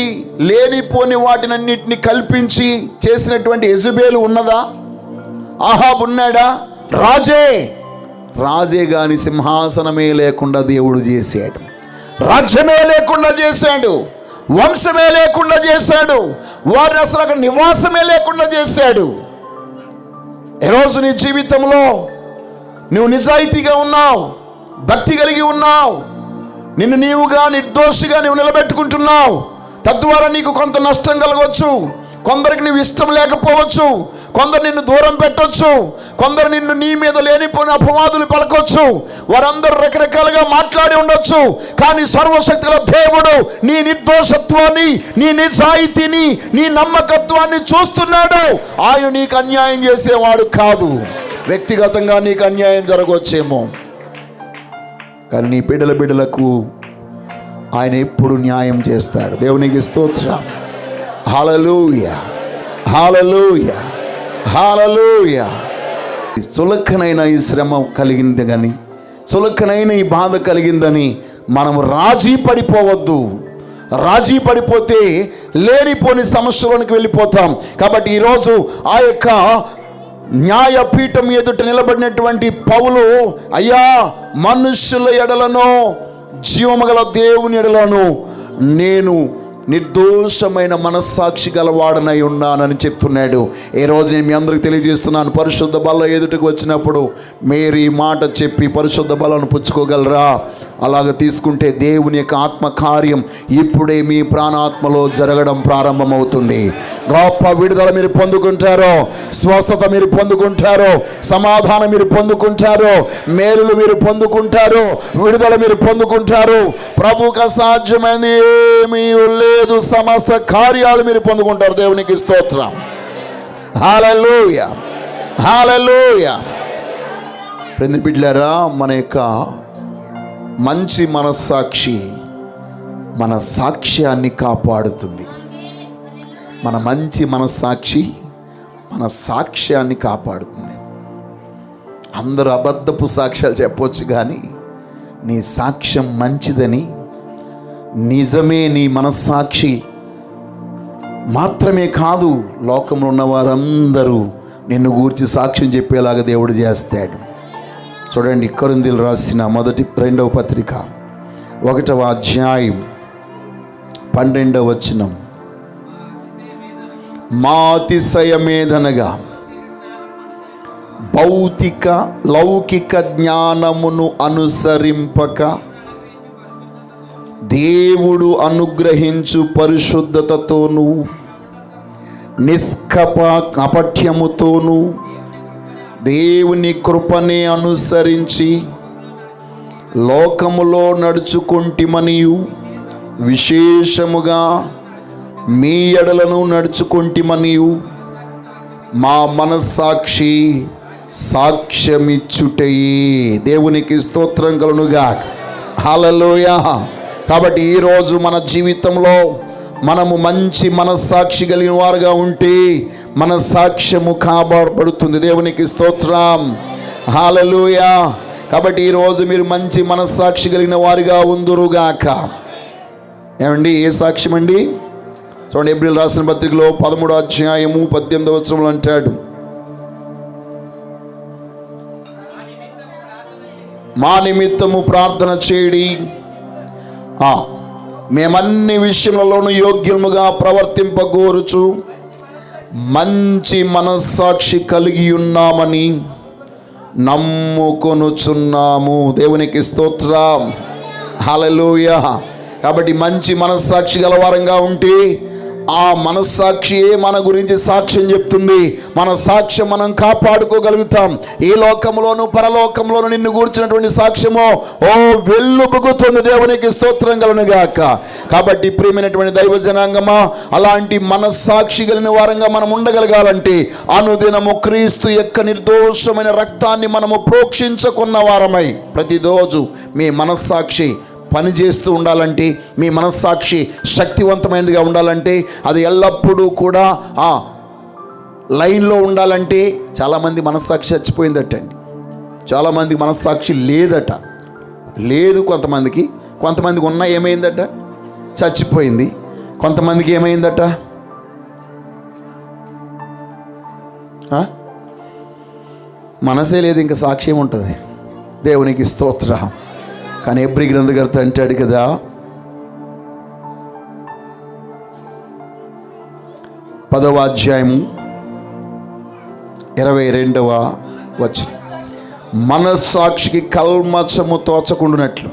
లేనిపోని వాటినన్నిటిని కల్పించి చేసినటువంటి యెజబెలు ఉన్నదా? ఆహాబు ఉన్నాడా? రాజే గాని సింహాసనమే లేకుండా దేవుడు చేశాడు. రాజ్యమే లేకుండా చేశాడు. వంశమే లేకుండా చేశాడు. వారిని అసలు అక్కడ నివాసమే లేకుండా చేశాడు. ఈరోజు నీ జీవితంలో నువ్వు నిజాయితీగా ఉన్నావు, భక్తి కలిగి ఉన్నావు, నిన్ను నీవుగా నిర్దోషిగా నువ్వు నిలబెట్టుకుంటున్నావు. తద్వారా నీకు కొంత నష్టం కలగవచ్చు. కొందరికి నువ్వు ఇష్టం లేకపోవచ్చు. కొందరు నిన్ను దూరం పెట్టవచ్చు. కొందరు నిన్ను నీ మీద లేనిపోయిన అపవాదులు పలకొచ్చు. వారందరూ రకరకాలుగా మాట్లాడి ఉండొచ్చు. కానీ సర్వశక్తుల దేవుడు నీ నిర్దోషత్వాన్ని, నీ నిజాయితీని, నీ నమ్మకత్వాన్ని చూస్తున్నాడు. ఆయన నీకు అన్యాయం చేసేవాడు కాదు. వ్యక్తిగతంగా నీకు అన్యాయం జరగవచ్చేమో, కానీ నీ బిడ్డలకు ఆయన ఎప్పుడు న్యాయం చేస్తాడు. దేవునికి స్తోత్రం. హల్లెలూయా, హల్లెలూయా, హల్లెలూయా. చులకనైన ఈ శ్రమ కలిగింది కానీ, చులకనైన ఈ బాధ కలిగిందని మనం రాజీ పడిపోవద్దు. రాజీ పడిపోతే లేనిపోని సమస్యలోనికి వెళ్ళిపోతాం. కాబట్టి ఈరోజు ఆ యొక్క న్యాయపీఠం ఎదుట నిలబడినటువంటి పౌలు, అయ్యా, మనుష్యుల ఎడలను, జీవముగల దేవుని ఎడలను నేను నిర్దోషమైన మనస్సాక్షి గలవాడనై ఉన్నానని చెప్తున్నాడు. ఈ రోజు నేను మీ అందరికి తెలియజేస్తున్నాను, పరిశుద్ధ బల్ల ఎదుటకు వచ్చినప్పుడు మీరు ఈ మాట చెప్పి పరిశుద్ధ బలను పుచ్చుకోగలరా? అలాగ తీసుకుంటే దేవుని యొక్క ఆత్మ కార్యం ఇప్పుడే మీ ప్రాణాత్మలో జరగడం ప్రారంభమవుతుంది. గొప్ప విడుదల మీరు పొందుకుంటారో, స్వస్థత మీరు పొందుకుంటారో, సమాధానం మీరు పొందుకుంటారో, మేలులు మీరు పొందుకుంటారో, విడుదల మీరు పొందుకుంటారు. ప్రభువుకు అసాధ్యమైనది ఏమీ లేదు. సమస్త కార్యాలు మీరు పొందుకుంటారు. దేవునికి స్తోత్రం. హల్లెలూయా, హల్లెలూయా. ప్రేమ బిడ్డలారా, మన యొక్క మంచి మనస్సాక్షి మన సాక్ష్యాన్ని కాపాడుతుంది. మన మంచి మనస్సాక్షి మన సాక్ష్యాన్ని కాపాడుతుంది. అందరూ అబద్ధపు సాక్ష్యాలు చెప్పవచ్చు, కానీ నీ సాక్ష్యం మంచిదని, నిజమే నీ మనస్సాక్షి మాత్రమే కాదు, లోకంలో ఉన్న వారందరూ నిన్ను గూర్చి సాక్ష్యం చెప్పేలాగా దేవుడు చేస్తాడు. చూడండి, కొరింథీయులు రాసిన 2వ పత్రిక 1వ అధ్యాయం 12వ వచనం. మా అతిశయమేదనగా భౌతిక లౌకిక జ్ఞానమును అనుసరింపక దేవుడు అనుగ్రహించు పరిశుద్ధతతోనూ నిష్కపటముతోనూ దేవుని కృపనే అనుసరించి లోకములో నడుచుకొంటిమనియు, విశేషముగా మీ ఎడలను నడుచుకొంటిమనియు మా మనస్సాక్షి సాక్ష్యమిచ్చుటయే. దేవునికి స్తోత్రం కలుగునుగాక. హల్లెలూయా. కాబట్టి ఈరోజు మన జీవితంలో మనము మంచి మనస్సాక్షి కలిగిన వారుగా ఉంటే మన సాక్ష్యము కాపాడబడుతుంది. దేవునికి స్తోత్రం. హల్లెలూయా. కాబట్టి ఈరోజు మీరు మంచి మనస్సాక్షి కలిగిన వారుగా ఉందురుగాక. ఏమండి, ఏ సాక్ష్యం అండి? చూడండి, ఏప్రిల్ రాసిన పత్రికలో 13వ అధ్యాయము 18వ వచనంలో అంటాడు, మా నిమిత్తము ప్రార్థన చేయడి. మేమన్ని విషయములలోనూ యోగ్యముగా ప్రవర్తింపగోరుచు మంచి మనస్సాక్షి కలిగి ఉన్నామని నమ్ముకొనుచున్నాము. దేవునికి స్తోత్రం, హల్లెలూయా. కాబట్టి మంచి మనస్సాక్షి గలవారంగా ఉంటే ఆ మనస్సాక్షియే మన గురించి సాక్ష్యం చెప్తుంది. మన సాక్ష్యం మనం కాపాడుకోగలుగుతాం. ఈ లోకంలోను పరలోకంలోను నిన్ను గూర్చినటువంటి సాక్ష్యమో వెల్లుబుకుతుంది. దేవునికి స్తోత్రం కలుగును గాక. కాబట్టి ప్రియమైనటువంటి దైవ జనాంగమా, అలాంటి మనస్సాక్షి కలిగిన వారంగా మనం ఉండగలగాలంటే అనుదినము క్రీస్తు యొక్క నిర్దోషమైన రక్తాన్ని మనము ప్రోక్షించుకున్న వారమై ప్రతిరోజు మీ మనస్సాక్షి పనిచేస్తూ ఉండాలంటే, మీ మనస్సాక్షి శక్తివంతమైనదిగా ఉండాలంటే, అది ఎల్లప్పుడూ కూడా లైన్లో ఉండాలంటే, చాలామంది మనస్సాక్షి చచ్చిపోయిందటండి. చాలామంది మనస్సాక్షి లేదు. కొంతమందికి ఉన్న ఏమైందట, చచ్చిపోయింది. కొంతమందికి ఏమైందట, మనసే లేదు, ఇంకా సాక్షి ఏముంటుంది. దేవునికి స్తోత్రం. కానీ ఎబ్రీ గ్రంథకర్త అంటాడు కదా, పదవ అధ్యాయము 22వ వచనం, మనస్సాక్షికి కల్మషము తోచకుండునట్లు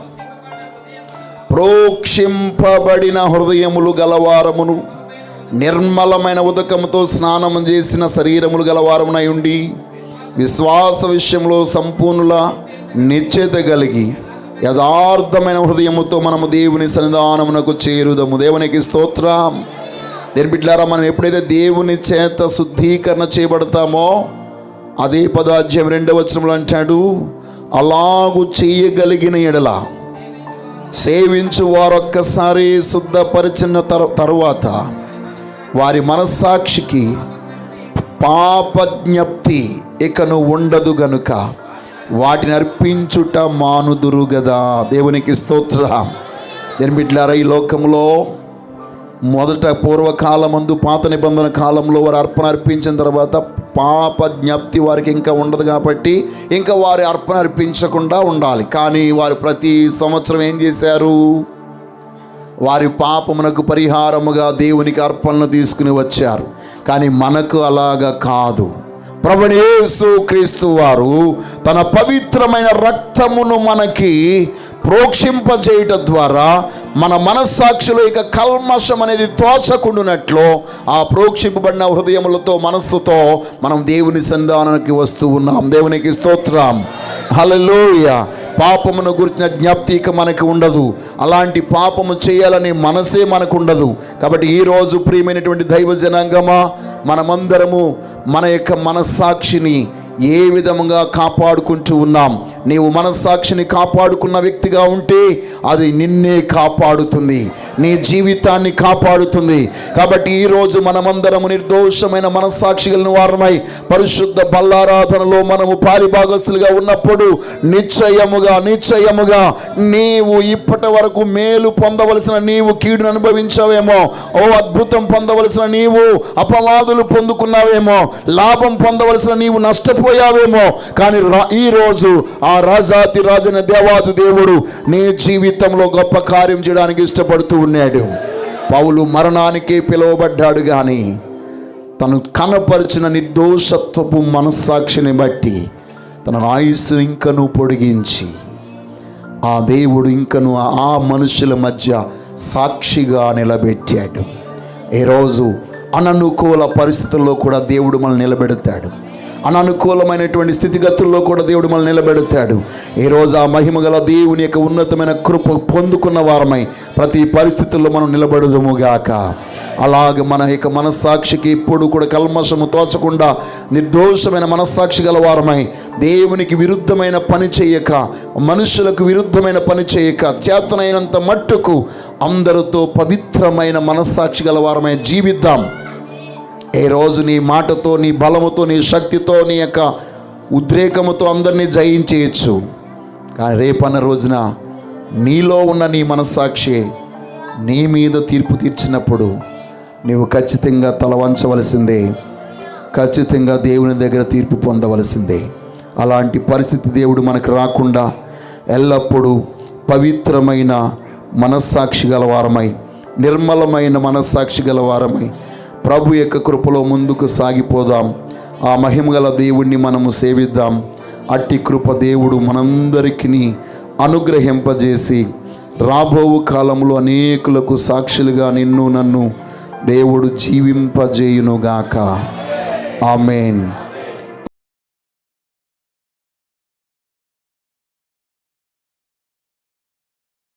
ప్రోక్షింపబడిన హృదయములు గలవారమును నిర్మలమైన ఉదకముతో స్నానము చేసిన శరీరములు గలవారమునై ఉండి విశ్వాస విషయంలో సంపూర్ణుల నిశ్చయత కలిగి యథార్థమైన హృదయముతో మనము దేవుని సన్నిధానమునకు చేరుదము. దేవునికి స్తోత్రం. దేని బిడ్డలారా, మనం ఎప్పుడైతే దేవుని చేత శుద్ధీకరణ చేయబడతామో అదే 10వ అధ్యాయం 2వ వచనంలో అంటాడు, అలాగు చేయగలిగిన ఎడల సేవించు వారొక్కసారి శుద్ధపరిచిన తరువాత వారి మనస్సాక్షికి పాపజ్ఞప్తి ఇకను ఉండదు గనుక వాటిని అర్పించుట మానుదురు గదా. దేవునికి స్తోత్రం. దేని బిడ్డలారా, ఈ లోకంలో మొదట పూర్వకాలమందు పాత నిబంధన కాలంలో వారు అర్పణ అర్పించిన తర్వాత పాప జ్ఞప్తి వారికి ఇంకా ఉండదు కాబట్టి ఇంకా వారి అర్పణ అర్పించకుండా ఉండాలి. కానీ వారు ప్రతి సంవత్సరం ఏం చేశారు, వారి పాపమునకు పరిహారముగా దేవునికి అర్పణలు తీసుకుని వచ్చారు. కానీ మనకు అలాగా కాదు. ప్రభువైన యేసు క్రీస్తు వారు తన పవిత్రమైన రక్తమును మనకి ప్రోక్షింపజేయట ద్వారా మన మనస్సాక్షిలో ఇక కల్మషం అనేది తోచకుండునట్లు ఆ ప్రోక్షింపబడిన హృదయములతో మనస్సుతో మనం దేవుని సన్నిధానానికి వస్తూ ఉన్నాం. దేవునికి స్తోత్రం, హల్లెలూయా. పాపమును గురించిన జ్ఞప్తి ఇక మనకు ఉండదు. అలాంటి పాపము చేయాలని మనసే మనకు ఉండదు. కాబట్టి ఈరోజు ప్రియమైనటువంటి దైవ జనాంగమా, మనమందరము మన యొక్క మనస్సాక్షిని ఏ విధముగా కాపాడుకుంటూ ఉన్నాం? నీవు మనస్సాక్షిని కాపాడుకున్న వ్యక్తిగా ఉంటే అది నిన్నే కాపాడుతుంది, నీ జీవితాన్ని కాపాడుతుంది. కాబట్టి ఈరోజు మనమందరము నిర్దోషమైన మనస్సాక్షి కలిగిన వారమై పరిశుద్ధ బల్లారాధనలో మనము పాలిభాగస్తులుగా ఉన్నప్పుడు నిశ్చయముగా నీవు ఇప్పటి వరకు మేలు పొందవలసిన నీవు కీడును అనుభవించావేమో, అద్భుతం పొందవలసిన నీవు అపవాదులు పొందుకున్నావేమో, లాభం పొందవలసిన నీవు నష్టపోయావేమో. కానీ ఈరోజు ఆ రాజాతి రాజైన దేవాది దేవుడు నీ జీవితంలో గొప్ప కార్యం చేయడానికి ఇష్టపడుతూ ఉన్నాడు. పౌలు మరణానికే పిలువబడ్డాడు, కానీ తను కనపరిచిన నిర్దోషత్వపు మనస్సాక్షిని బట్టి తన ఆయుస్సు ఇంకను పొడిగించి ఆ దేవుడు ఇంకను ఆ మనుషుల మధ్య సాక్షిగా నిలబెట్టాడు. ఈరోజు అననుకూల పరిస్థితుల్లో కూడా దేవుడు మనల్ని నిలబెడతాడు. అననుకూలమైనటువంటి స్థితిగతుల్లో కూడా దేవుడు మనల్ని నిలబెడతాడు. ఈరోజు ఆ మహిమగల దేవుని యొక్క ఉన్నతమైన కృప పొందుకున్న వారమై ప్రతి పరిస్థితుల్లో మనం నిలబడదుముగాక. అలాగే మన యొక్క మనస్సాక్షికి ఎప్పుడు కూడా కల్మషము తోచకుండా నిర్దోషమైన మనస్సాక్షి గల వారమై దేవునికి విరుద్ధమైన పని చేయక, మనుషులకు విరుద్ధమైన పని చేయక, చేతనైనంత మట్టుకు అందరితో పవిత్రమైన మనస్సాక్షి గల వారమై జీవిద్దాం. ఈ రోజు నీ మాటతో, నీ బలముతో, నీ శక్తితో, నీ యొక్క ఉద్రేకముతో అందరినీ జయించేయచ్చు. కానీ రేపన్న రోజున నీలో ఉన్న నీ మనస్సాక్షి నీ మీద తీర్పు తీర్చినప్పుడు నీవు ఖచ్చితంగా తల వంచవలసిందే, ఖచ్చితంగా దేవుని దగ్గర తీర్పు పొందవలసిందే. అలాంటి పరిస్థితి దేవుడు మనకు రాకుండా ఎల్లప్పుడూ పవిత్రమైన మనస్సాక్షి గలవారమై, నిర్మలమైన మనస్సాక్షి గలవారమై ప్రభు యొక్క కృపలో ముందుకు సాగిపోదాం. ఆ మహిమగల దేవుణ్ణి మనము సేవిద్దాం. అట్టి కృప దేవుడు మనందరికీ అనుగ్రహింపజేసి రాబో కాలంలో అనేకులకు సాక్షులుగా నిన్ను నన్ను దేవుడు జీవింపజేయునుగాక. ఆమేన్.